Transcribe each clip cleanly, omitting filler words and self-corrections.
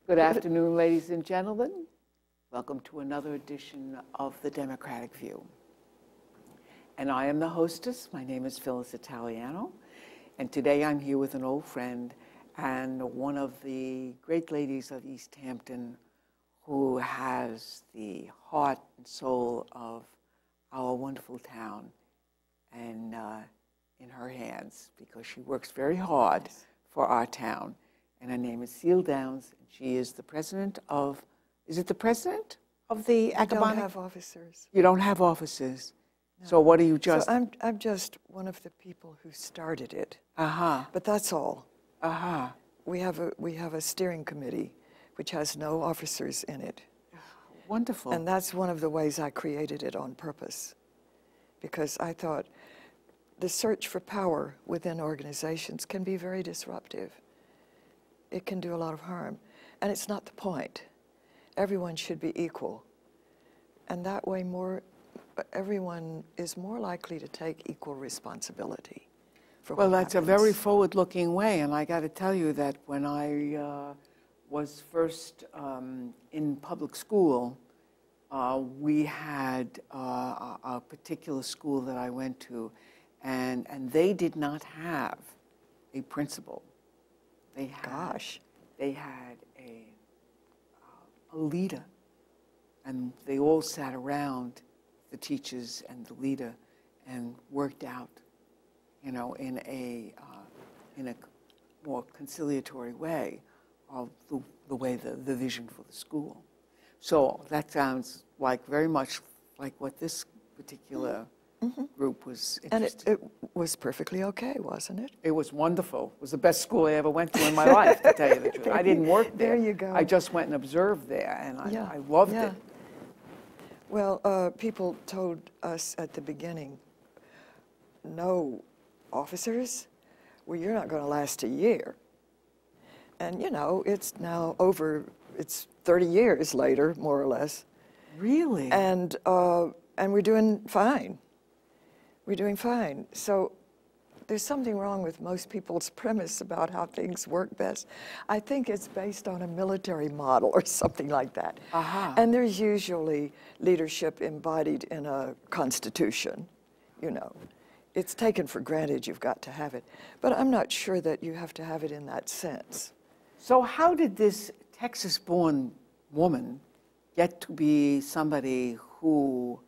Good afternoon, ladies and gentlemen. Welcome to another edition of The Democratic View. And I am the hostess. My name is Phyllis Italiano. And today I'm here with an old friend and one of the great ladies of East Hampton who has the heart and soul of our wonderful town and in her hands, because she works very hard for our town. And her name is Cile Downs. She is the president of, is it the president of the Accabonac? I don't have officers. You don't have officers. No. So what are you just? So I'm just one of the people who started it. Uh-huh. But that's all. Uh-huh. We have a steering committee which has no officers in it. Wonderful. And that's one of the ways I created it on purpose. Because I thought the search for power within organizations can be very disruptive. It can do a lot of harm. And it's not the point. Everyone should be equal. And that way everyone is more likely to take equal responsibility for well, what that's happens. a very forward-looking way. And I got to tell you that when I was first in public school, we had a particular school that I went to, and they did not have a principal. They had a leader, and they all sat around, the teachers and the leader, and worked out, you know, in a more conciliatory way of the way the vision for the school. So that sounds like very much like what this particular group was interested in. And it was perfectly okay, wasn't it? It was wonderful. It was the best school I ever went to in my life, to tell you the truth. I didn't work there. There you go. I just went and observed there, and I loved it. Well, people told us at the beginning, no officers? Well, you're not going to last a year. And, you know, it's now over, it's 30 years later, more or less. Really? And we're doing fine. We're doing fine. So there's something wrong with most people's premise about how things work best. I think it's based on a military model or something like that. And there's usually leadership embodied in a constitution, you know. It's taken for granted you've got to have it. But I'm not sure that you have to have it in that sense. So how did this Texas-born woman get to be somebody who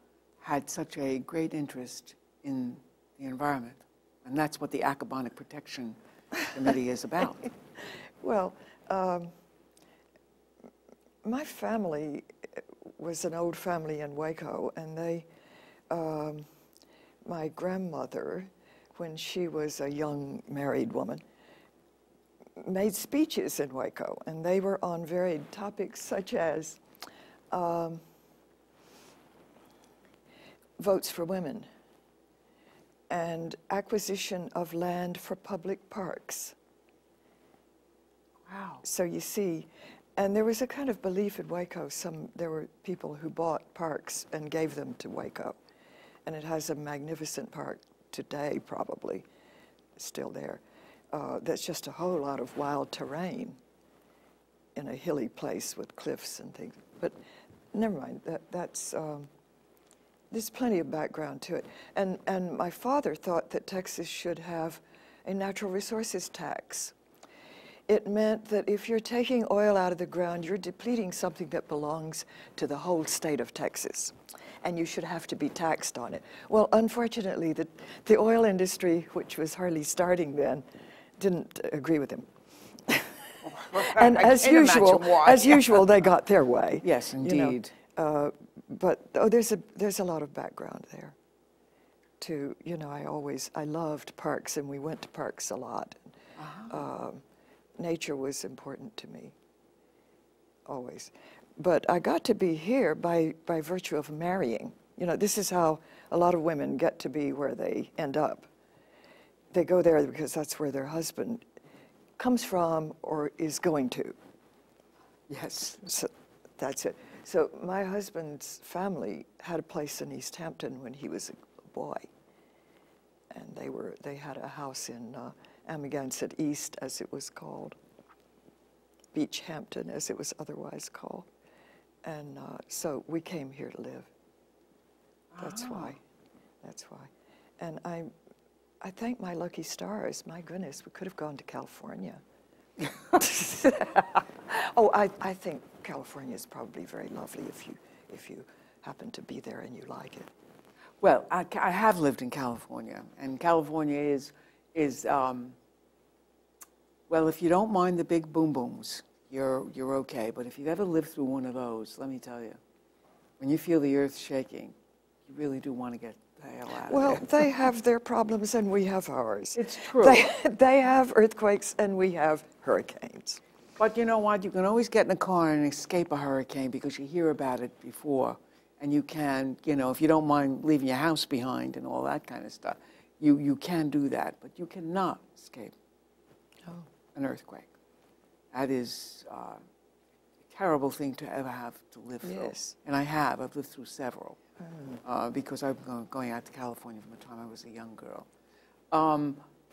had such a great interest in the environment? And that's what the Accabonac Protection Committee is about. Well, my family was an old family in Waco, and they, my grandmother, when she was a young married woman, made speeches in Waco, and they were on varied topics such as votes for women and acquisition of land for public parks. Wow. So you see, and there was a kind of belief in Waco, there were people who bought parks and gave them to Waco. And it has a magnificent park today, probably, still there. That's just a whole lot of wild terrain in a hilly place with cliffs and things. But never mind, there's plenty of background to it. And my father thought that Texas should have a natural resources tax. It meant that if you're taking oil out of the ground, you're depleting something that belongs to the whole state of Texas, and you should have to be taxed on it. Well, unfortunately, the oil industry, which was hardly starting then, didn't agree with him. And as usual, they got their way. Yes, indeed. You know, but there's a lot of background there. You know, I loved parks, and we went to parks a lot. Nature was important to me, always. But I got to be here by virtue of marrying. You know, this is how a lot of women get to be where they end up. They go there because that's where their husband comes from or is going to. Yes. So that's it. So my husband's family had a place in East Hampton when he was a boy. And they had a house in Amagansett East, as it was called. Beach Hampton, as it was otherwise called. And so we came here to live. That's why. That's why. And I thank my lucky stars. My goodness, we could have gone to California. Oh, I think California is probably very lovely if you happen to be there and you like it. Well, I have lived in California, and California is well, if you don't mind the big boom booms, you're okay. But if you've ever lived through one of those, let me tell you, when you feel the earth shaking, you really do want to get the hell out of there. Well, they have their problems and we have ours. It's true. They have earthquakes and we have hurricanes. But you know what? You can always get in a car and escape a hurricane because you hear about it before. And you can, you know, if you don't mind leaving your house behind and all that kind of stuff, you can do that. But you cannot escape an earthquake. That is a terrible thing to ever have to live through. Yes. And I've lived through several because I've been going out to California from the time I was a young girl.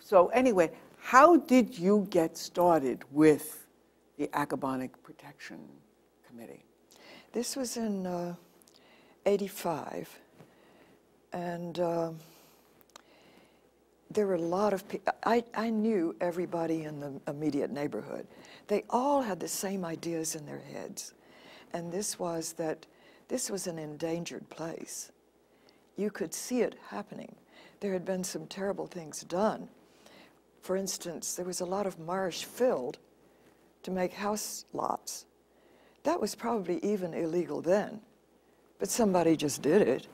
So anyway, how did you get started with the Accabonac Protection Committee? This was in 85, and there were a lot of people. I knew everybody in the immediate neighborhood. They all had the same ideas in their heads, and this was that this was an endangered place. You could see it happening. There had been some terrible things done. For instance, there was a lot of marsh filled to make house lots. That was probably even illegal then, but somebody just did it.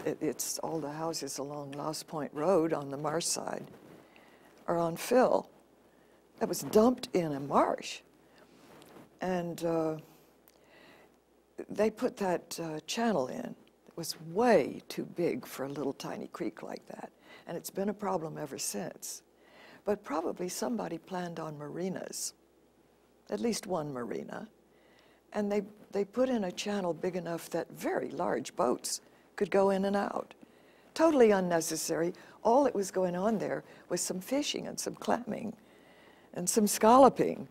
It's all the houses along Lost Point Road on the marsh side are on fill. That was dumped in a marsh. And they put that channel in. It was way too big for a little tiny creek like that. And it's been a problem ever since. But probably somebody planned on marinas, at least one marina. And they put in a channel big enough that very large boats could go in and out. Totally unnecessary. All that was going on there was some fishing and some clamming and some scalloping.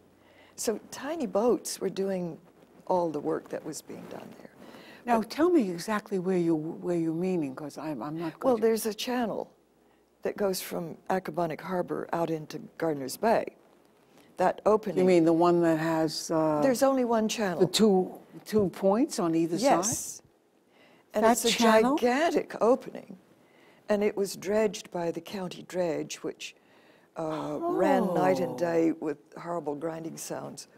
So tiny boats were doing all the work that was being done there. Now, tell me exactly where you're meaning, because I'm not good. Well, there's a channel that goes from Accabonac Harbor out into Gardiner's Bay. That opening. You mean the one that has there's only one channel. the two points on either side? Yes. And That it's a channel? gigantic opening. And it was dredged by the county dredge, which ran night and day with horrible grinding sounds.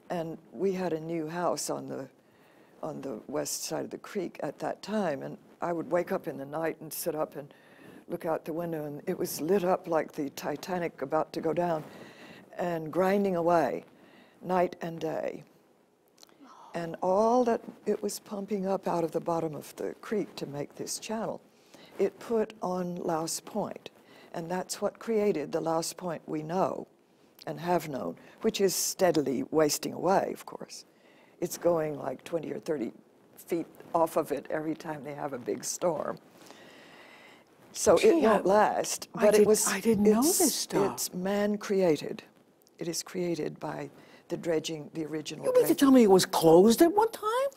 And we had a new house on the west side of the creek at that time. And I would wake up in the night and sit up and look out the window, and it was lit up like the Titanic about to go down and grinding away night and day. And all that it was pumping up out of the bottom of the creek to make this channel, it put on Louse Point. And that's what created the Louse Point we know and have known, which is steadily wasting away, of course. It's going like 20 or 30 feet off of it every time they have a big storm. So it won't last. But I didn't know this stuff. It's man-created. It is created by the dredging, the original You mean to dredging. tell me it was closed at one time?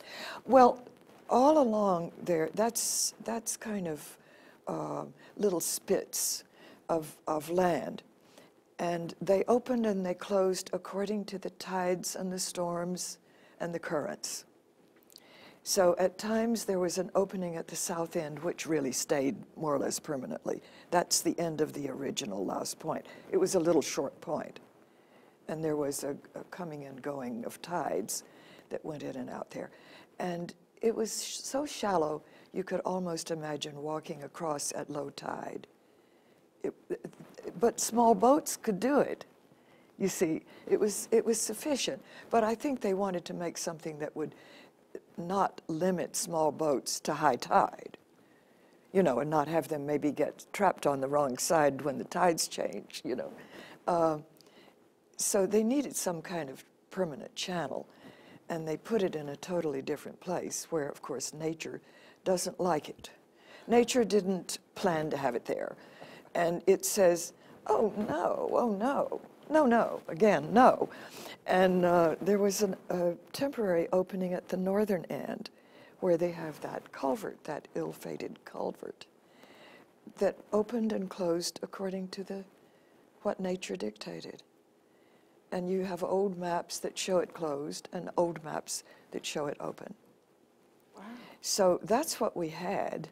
Well, all along there, that's kind of little spits of land. And they opened and they closed according to the tides and the storms and the currents. So at times there was an opening at the south end, which really stayed more or less permanently. That's the end of the original Louse Point. It was a little short point. And there was a coming and going of tides that went in and out there. And it was so shallow, you could almost imagine walking across at low tide. But small boats could do it. You see, it was sufficient. But I think they wanted to make something that would not limit small boats to high tide, you know, and not have them maybe get trapped on the wrong side when the tides change, you know. So they needed some kind of permanent channel, and they put it in a totally different place where, of course, nature doesn't like it. Nature didn't plan to have it there. And it says, oh no, again, no. And there was a temporary opening at the northern end where they have that culvert, that ill-fated culvert, that opened and closed according to what nature dictated. And you have old maps that show it closed and old maps that show it open. Wow. So that's what we had,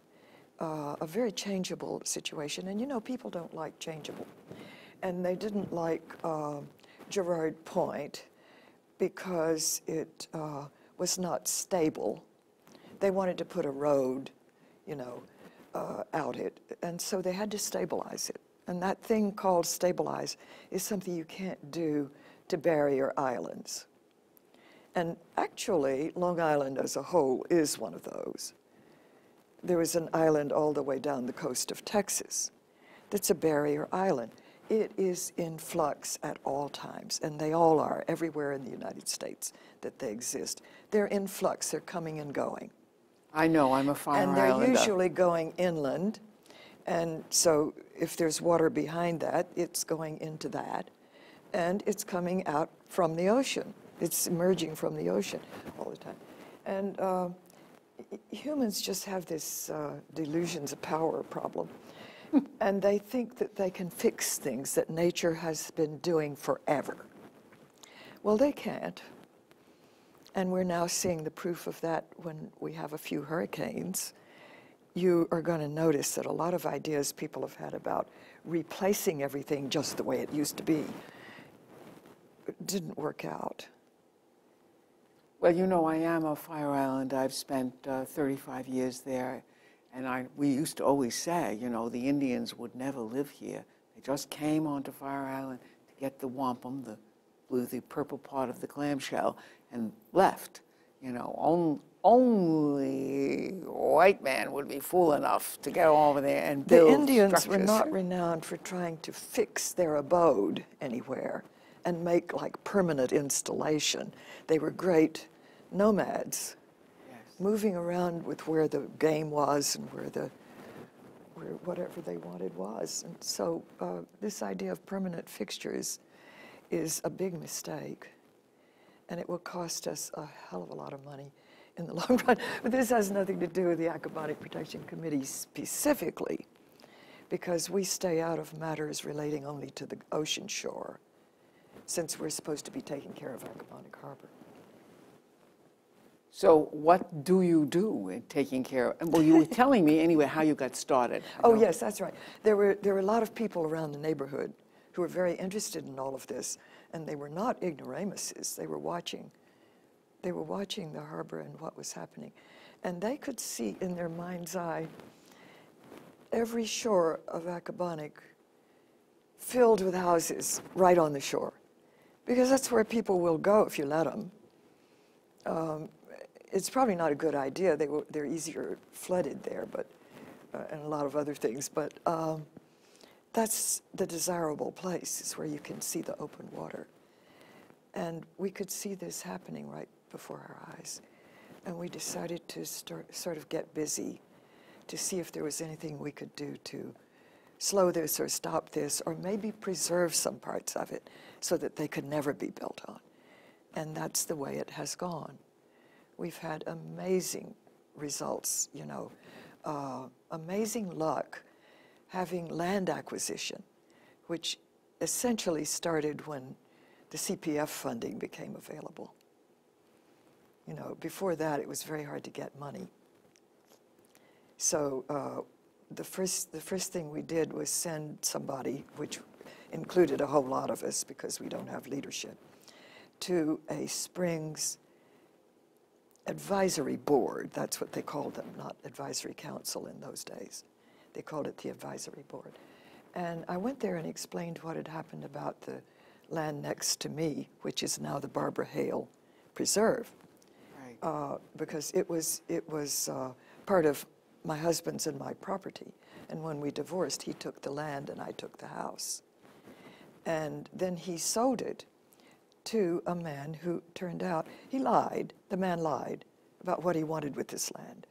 a very changeable situation. And you know, people don't like changeable. And they didn't like Gerard Point because it was not stable. They wanted to put a road, you know, out it. And so they had to stabilize it. And that thing called stabilize is something you can't do to barrier islands. And actually, Long Island as a whole is one of those. There was an island all the way down the coast of Texas that's a barrier island. It is in flux at all times, and they all are everywhere in the United States that they exist. They're in flux, they're coming and going. I know, I'm a fire islander. And they're islander. usually going inland, and so if there's water behind that, it's going into that, and it's coming out from the ocean. It's emerging from the ocean all the time. And humans just have this delusions of power problem. And they think that they can fix things that nature has been doing forever. Well, they can't. And we're now seeing the proof of that when we have a few hurricanes. You are going to notice that a lot of ideas people have had about replacing everything just the way it used to be didn't work out. Well, you know, I am a fire island. I've spent 35 years there. And we used to always say, you know, the Indians would never live here. They just came onto Fire Island to get the wampum, the purple part of the clamshell, and left. You know, only a white man would be fool enough to go over there and build The Indians structures. were not renowned for trying to fix their abode anywhere and make like permanent installation. They were great nomads, moving around with where the game was and where whatever they wanted was. And so this idea of permanent fixtures is a big mistake, and it will cost us a hell of a lot of money in the long run. But this has nothing to do with the Accabonac Protection Committee specifically, because we stay out of matters relating only to the ocean shore, since we're supposed to be taking care of Accabonac Harbor. So what do you do in taking care of, well, you were telling me anyway how you got started. Oh, yes, that's right. There were a lot of people around the neighborhood who were very interested in all of this, and they were not ignoramuses. They were watching the harbor and what was happening. And they could see in their mind's eye every shore of Accabonac filled with houses right on the shore, because that's where people will go if you let them. It's probably not a good idea. They're easier flooded there, but and a lot of other things. But that's the desirable place, is where you can see the open water. And we could see this happening right before our eyes. And we decided to sort of get busy to see if there was anything we could do to slow this or stop this, or maybe preserve some parts of it so that they could never be built on. And that's the way it has gone. We've had amazing results, you know, amazing luck having land acquisition, which essentially started when the CPF funding became available. You know, before that, it was very hard to get money. So the first thing we did was send somebody, which included a whole lot of us because we don't have leadership, to a Springs advisory board. That's what they called them, not advisory council in those days. They called it the advisory board. And I went there and explained what had happened about the land next to me, which is now the Barbara Hale Preserve, Right. because it was part of my husband's and my property. And when we divorced, he took the land and I took the house. And then he sold it to a man who turned out, he lied, the man lied about what he wanted with this land.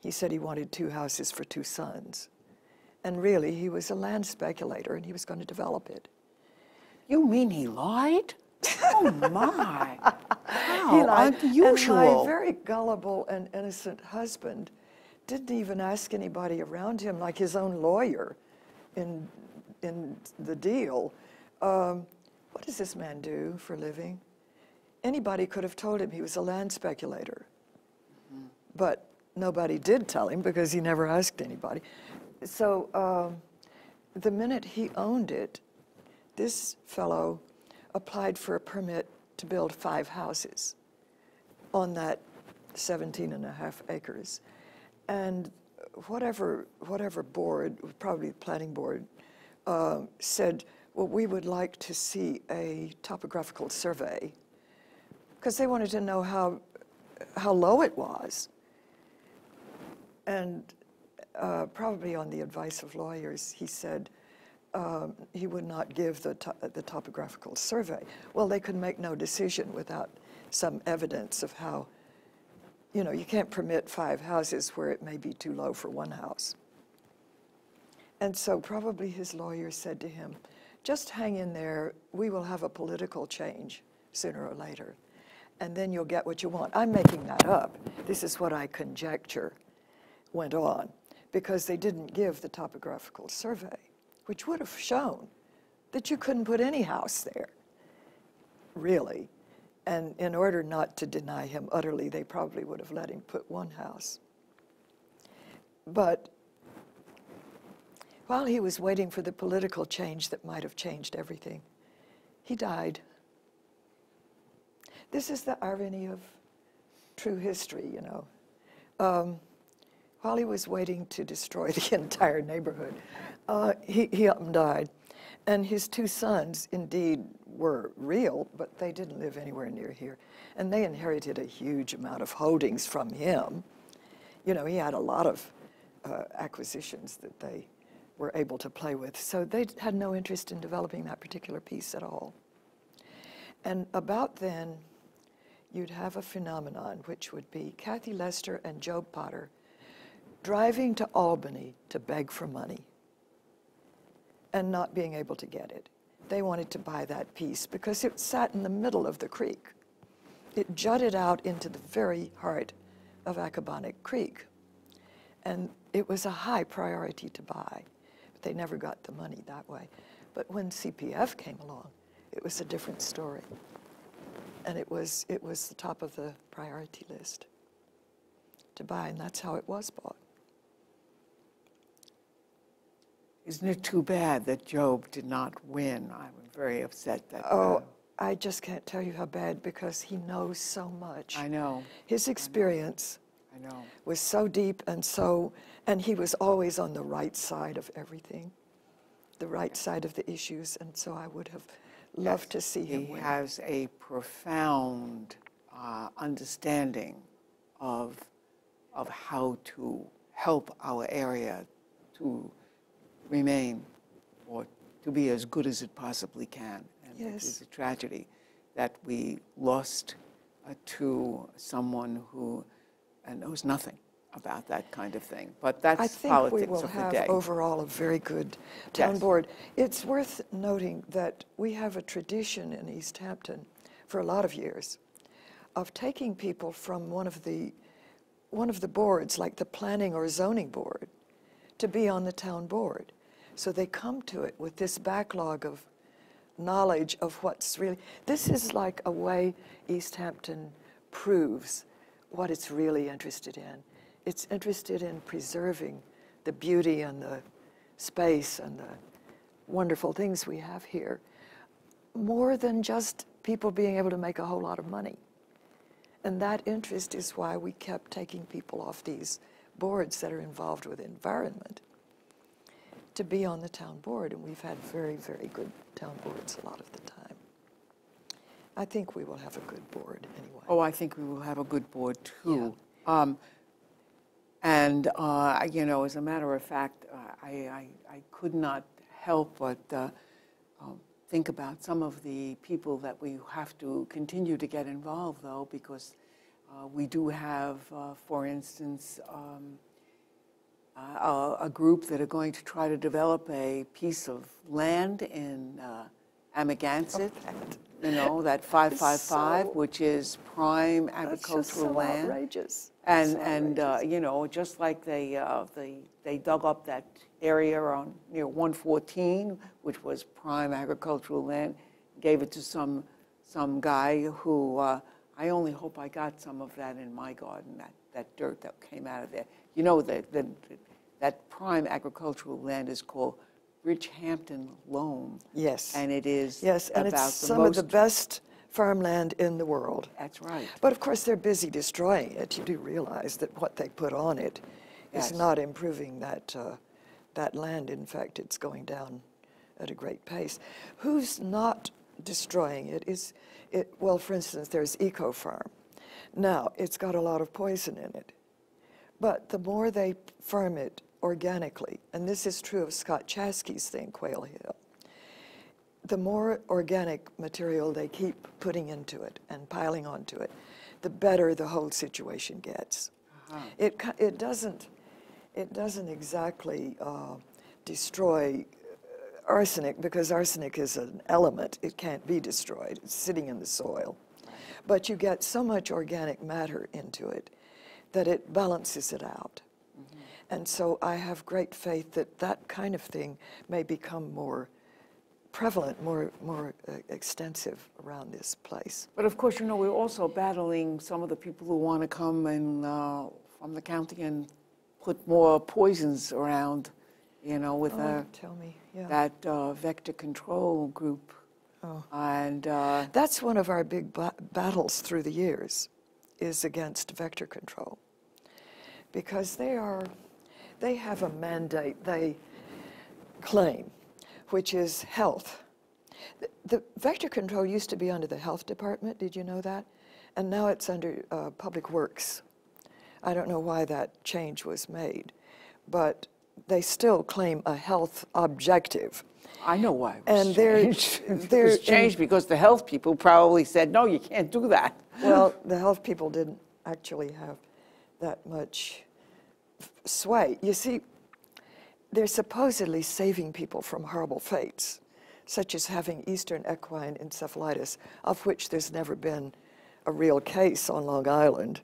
He said he wanted 2 houses for 2 sons. And really, he was a land speculator and he was going to develop it. You mean he lied? Oh, my. How He lied. unusual. And my very gullible and innocent husband didn't even ask anybody around him, like his own lawyer in the deal, what does this man do for a living? Anybody could have told him he was a land speculator. Mm-hmm. But nobody did tell him because he never asked anybody. So the minute he owned it, this fellow applied for a permit to build 5 houses on that 17.5 acres. And whatever board, probably the planning board, said, well, we would like to see a topographical survey, because they wanted to know how low it was. And probably on the advice of lawyers, he said he would not give the topographical survey. Well, they could make no decision without some evidence of how, you know, you can't permit 5 houses where it may be too low for 1 house. And so probably his lawyer said to him, just hang in there, we will have a political change sooner or later, and then you'll get what you want. I'm making that up. This is what I conjecture went on, because they didn't give the topographical survey, which would have shown that you couldn't put any house there, really. And in order not to deny him utterly, they probably would have let him put 1 house. But while he was waiting for the political change that might have changed everything, he died. This is the irony of true history, you know. While he was waiting to destroy the entire neighborhood, he up and died. And his 2 sons, indeed, were real, but they didn't live anywhere near here. And they inherited a huge amount of holdings from him. You know, he had a lot of acquisitions that they were able to play with. So they had no interest in developing that particular piece at all. And about then, you'd have a phenomenon, which would be Kathy Lester and Job Potter driving to Albany to beg for money and not being able to get it. They wanted to buy that piece because it sat in the middle of the creek. It jutted out into the very heart of Accabonac Creek. And it was a high priority to buy, but they never got the money that way. But when CPF came along, it was a different story. And it was the top of the priority list to buy, and that's how it was bought. Isn't it too bad that Job did not win? I'm very upset that... Oh, I just can't tell you how bad, because he knows so much. I know. His experience I know. was so deep and he was always on the right side of everything, the right side of the issues, and so I would have loved to see him win. He has a profound understanding of how to help our area to remain or to be as good as it possibly can. And Yes. It is a tragedy that we lost to someone who knows nothing about that kind of thing. But that's I think politics we will of the have day. overall a very good town Yes. board. It's worth noting that we have a tradition in East Hampton for a lot of years of taking people from one of the boards, like the planning or zoning board, to be on the town board. So they come to it with this backlog of knowledge of what's really, this is like a way East Hampton proves what it's really interested in. It's interested in preserving the beauty and the space and the wonderful things we have here, more than just people being able to make a whole lot of money. And that interest is why we kept taking people off these boards that are involved with environment to be on the town board, and we've had very, very good town boards a lot of the time. I think we will have a good board anyway. Oh, I think we will have a good board too. Yeah. You know, as a matter of fact, I could not help but think about some of the people that we have to continue to get involved, though, because we do have, for instance, a group that are going to try to develop a piece of land in Amagansett, you know, that 555, which is prime agricultural land. Outrageous. And you know, just like they dug up that area around near 114, which was prime agricultural land, gave it to some guy who I only hope I got some of that in my garden, that dirt that came out of there. You know, that prime agricultural land is called Bridgehampton Loam. Yes. And it is and it's some of the best farmland in the world. That's right. But of course, they're busy destroying it. You do realize that what they put on it is not improving that land. In fact, it's going down at a great pace. Who's not destroying it well, for instance, there's Eco Farm. Now, it's got a lot of poison in it. But the more they farm it organically, and this is true of Scott Chaskey's thing, Quail Hill, the more organic material they keep putting into it and piling onto it, the better the whole situation gets. It doesn't exactly destroy arsenic, because arsenic is an element. It can't be destroyed. It's sitting in the soil. But you get so much organic matter into it that it balances it out. And so I have great faith that that kind of thing may become more prevalent, more extensive around this place. But of course, you know, we're also battling some of the people who want to come and from the county and put more poisons around, you know, with that vector control group. And that's one of our big battles through the years, is against vector control, because they have a mandate they claim, which is health. The vector control used to be under the health department, did you know that? And now it's under public works. I don't know why that change was made, but they still claim a health objective. I know why it was changed. It was changed because the health people probably said, no, you can't do that. Well, the health people didn't actually have that much sway. You see, they're supposedly saving people from horrible fates, such as having Eastern equine encephalitis, of which there's never been a real case on Long Island.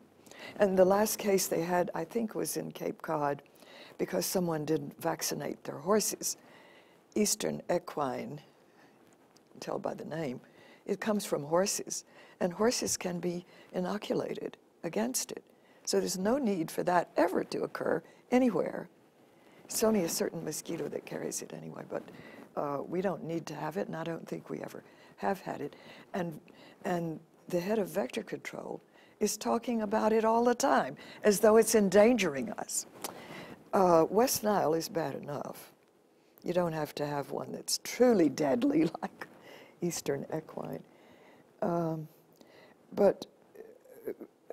And the last case they had, I think, was in Cape Cod, because someone didn't vaccinate their horses. Eastern equine, tell by the name, it comes from horses, and horses can be inoculated against it. So there's no need for that ever to occur anywhere. It's only a certain mosquito that carries it anyway, but we don't need to have it, and I don't think we ever have had it. And the head of vector control is talking about it all the time, as though it's endangering us. West Nile is bad enough. You don't have to have one that's truly deadly like Eastern equine. But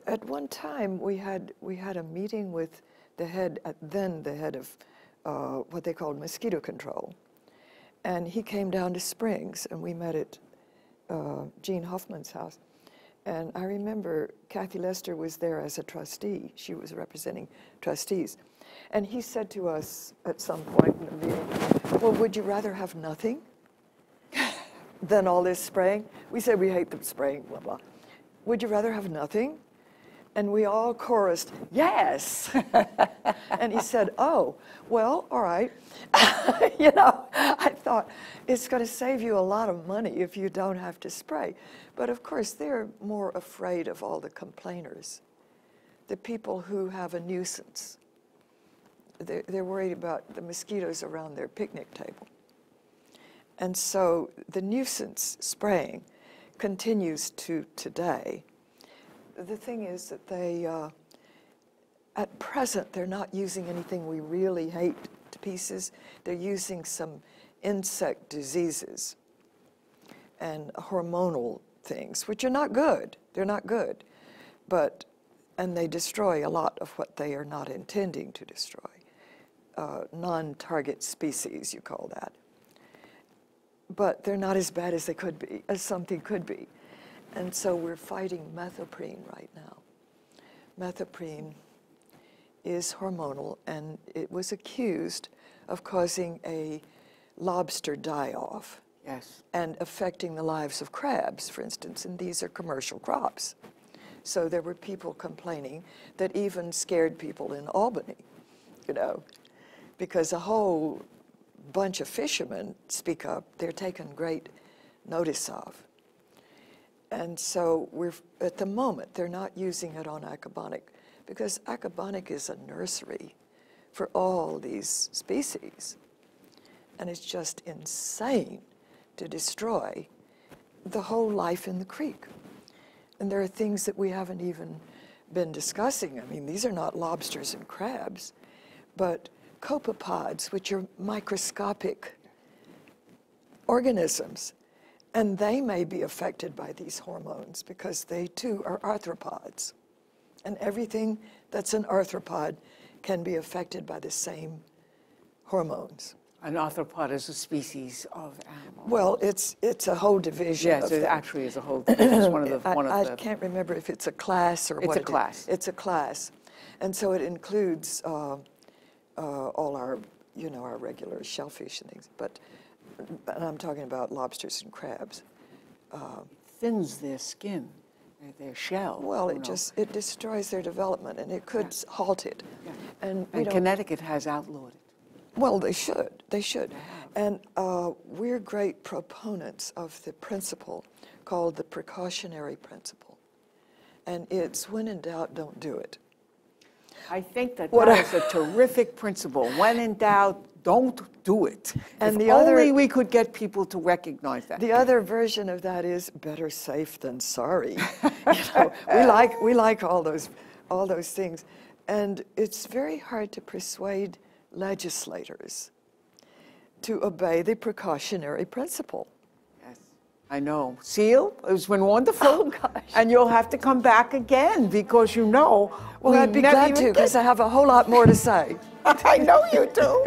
at one time we had a meeting with the head, then the head of what they called mosquito control. And he came down to Springs, and we met at Gene Hoffman's house. And I remember Kathy Lester was there as a trustee. She was representing trustees. And he said to us at some point in the meeting, well, would you rather have nothing than all this spraying? We said we hate the spraying, blah, blah. Would you rather have nothing? And we all chorused, yes. And he said, oh, well, all right. You know, I thought, it's going to save you a lot of money if you don't have to spray. But of course, they're more afraid of all the complainers, the people who have a nuisance. They're worried about the mosquitoes around their picnic table. And so the nuisance spraying continues to today. The thing is that they, at present, they're not using anything we really hate to pieces. They're using some insect diseases and hormonal things, which are not good. They're not good. And they destroy a lot of what they are not intending to destroy. Non-target species, you call that. But they're not as bad as they could be, as something could be. And so we're fighting methoprene right now. Methoprene is hormonal, and it was accused of causing a lobster die-off. Yes. And affecting the lives of crabs, for instance, and these are commercial crops. So there were people complaining that even scared people in Albany, you know, because a whole bunch of fishermen speak up. They're taken great notice of. And so at the moment, they're not using it on Accabonac because Accabonac is a nursery for all these species. And it's just insane to destroy the whole life in the creek. And there are things that we haven't even been discussing. I mean, these are not lobsters and crabs, but copepods, which are microscopic organisms. And they may be affected by these hormones because they too are arthropods. And everything that's an arthropod can be affected by the same hormones. An arthropod is a species of animal. Well, it's a whole division. Yes, it actually is a whole division. It's one of the. I can't remember if it's a class or what. It's a class. It's a class, and so it includes all our, you know, our regular shellfish and things. But I'm talking about lobsters and crabs. Thins their skin, their shell. Well, it destroys their development, and it could halt it. Yeah. And Connecticut has outlawed it. Well, they should. They should. And we're great proponents of the principle called the precautionary principle. And it's when in doubt, don't do it. I think that is a terrific principle. When in doubt, don't do it. And if only we could get people to recognize that. The other version of that is better safe than sorry. You know, we like all those things. And it's very hard to persuade legislators to obey the precautionary principle. Yes, I know. Cile, it's been wonderful. Oh, gosh. And you'll have to come back again because you know. Well, I'd be glad to because I have a whole lot more to say. I know you do.